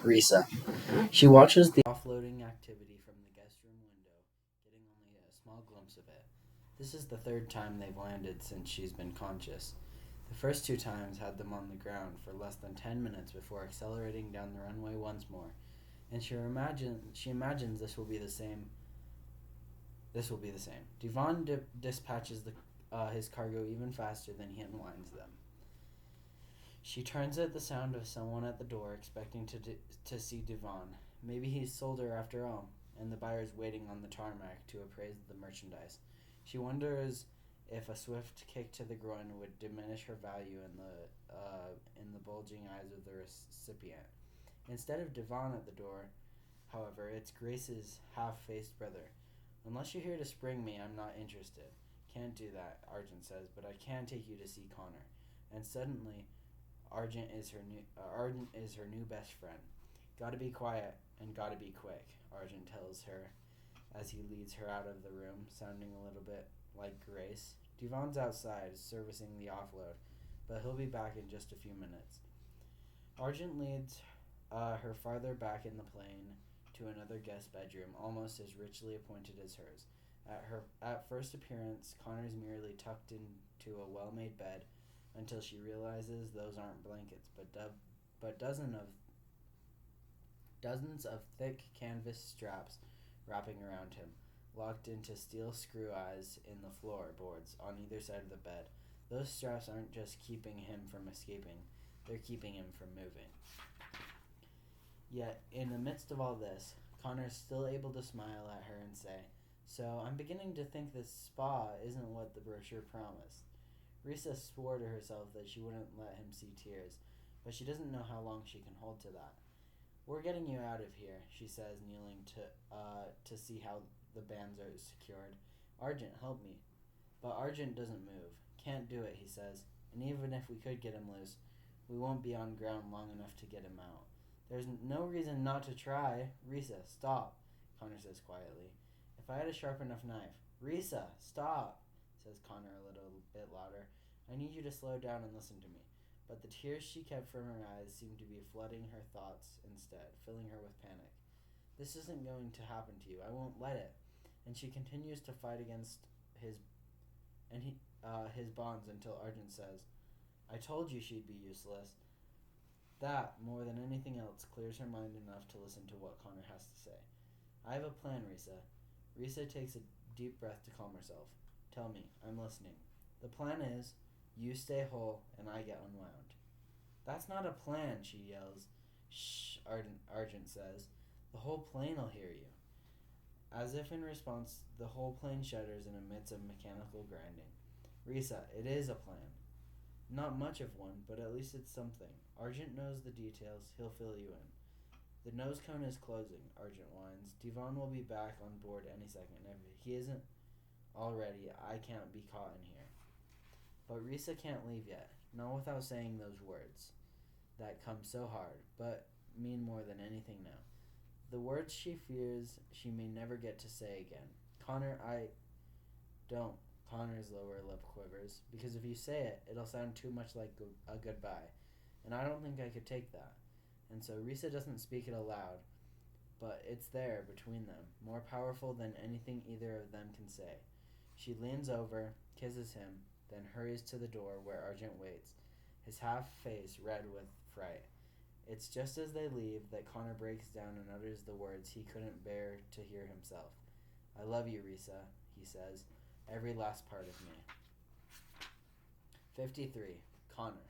Risa. She watches the offloading activity from the guest room window, getting only a small glimpse of it. This is the third time they've landed since she's been conscious. The first two times had them on the ground for less than 10 minutes before accelerating down the runway once more, and she imagines this will be the same. Devon dispatches his cargo even faster than he unwinds them. She turns at the sound of someone at the door, expecting to see Devon. Maybe he's sold her after all, and the buyer's waiting on the tarmac to appraise the merchandise. She wonders if a swift kick to the groin would diminish her value in the bulging eyes of the recipient. Instead of Devon at the door, however, it's Grace's half-faced brother. Unless you're here to spring me, I'm not interested. Can't do that, Argent says, but I can take you to see Connor. And suddenly, Ardent is her new best friend. Gotta be quiet and gotta be quick, Argent tells her as he leads her out of the room, sounding a little bit like Grace. Devon's outside, servicing the offload, but he'll be back in just a few minutes. Argent leads her farther back in the plane to another guest bedroom, almost as richly appointed as hers. At first appearance, Connor's merely tucked into a well-made bed until she realizes those aren't blankets, but dozens of thick canvas straps wrapping around him, locked into steel screw eyes in the floorboards on either side of the bed. Those straps aren't just keeping him from escaping, they're keeping him from moving. Yet, in the midst of all this, Connor's still able to smile at her and say, "So, I'm beginning to think this spa isn't what the brochure promised." Risa swore to herself that she wouldn't let him see tears, but she doesn't know how long she can hold to that. "We're getting you out of here," she says, kneeling to see how the bands are secured. "Argent, help me." But Argent doesn't move. "Can't do it," he says, "and even if we could get him loose, we won't be on ground long enough to get him out." "There's no reason not to try." "Risa, stop," Connor says quietly. "If I had a sharp enough knife." "Risa, stop," says Connor a little bit louder. "I need you to slow down and listen to me." But the tears she kept from her eyes seemed to be flooding her thoughts instead, filling her with panic. "This isn't going to happen to you. I won't let it." And she continues to fight against his bonds until Argent says, "I told you she'd be useless." That, more than anything else, clears her mind enough to listen to what Connor has to say. "I have a plan, Risa." Risa takes a deep breath to calm herself. "Tell me, I'm listening." "The plan is, you stay whole and I get unwound." "That's not a plan," she yells. "Shh," Argent says. "The whole plane'll hear you." As if in response, the whole plane shudders and emits a mechanical grinding. "Risa, it is a plan." "Not much of one, but at least it's something. Argent knows the details. He'll fill you in." "The nose cone is closing," Argent whines. "Devon will be back on board any second. If he isn't already, I can't be caught in here." But Risa can't leave yet, not without saying those words that come so hard, but mean more than anything now. The words she fears she may never get to say again. "Connor, I don't." Connor's lower lip quivers. "Because if you say it, it'll sound too much like a goodbye, and I don't think I could take that." And so Risa doesn't speak it aloud, but it's there between them, more powerful than anything either of them can say. She leans over, kisses him, then hurries to the door where Argent waits, his half face red with fright. It's just as they leave that Connor breaks down and utters the words he couldn't bear to hear himself. "I love you, Risa," he says, "every last part of me." 53. Connor.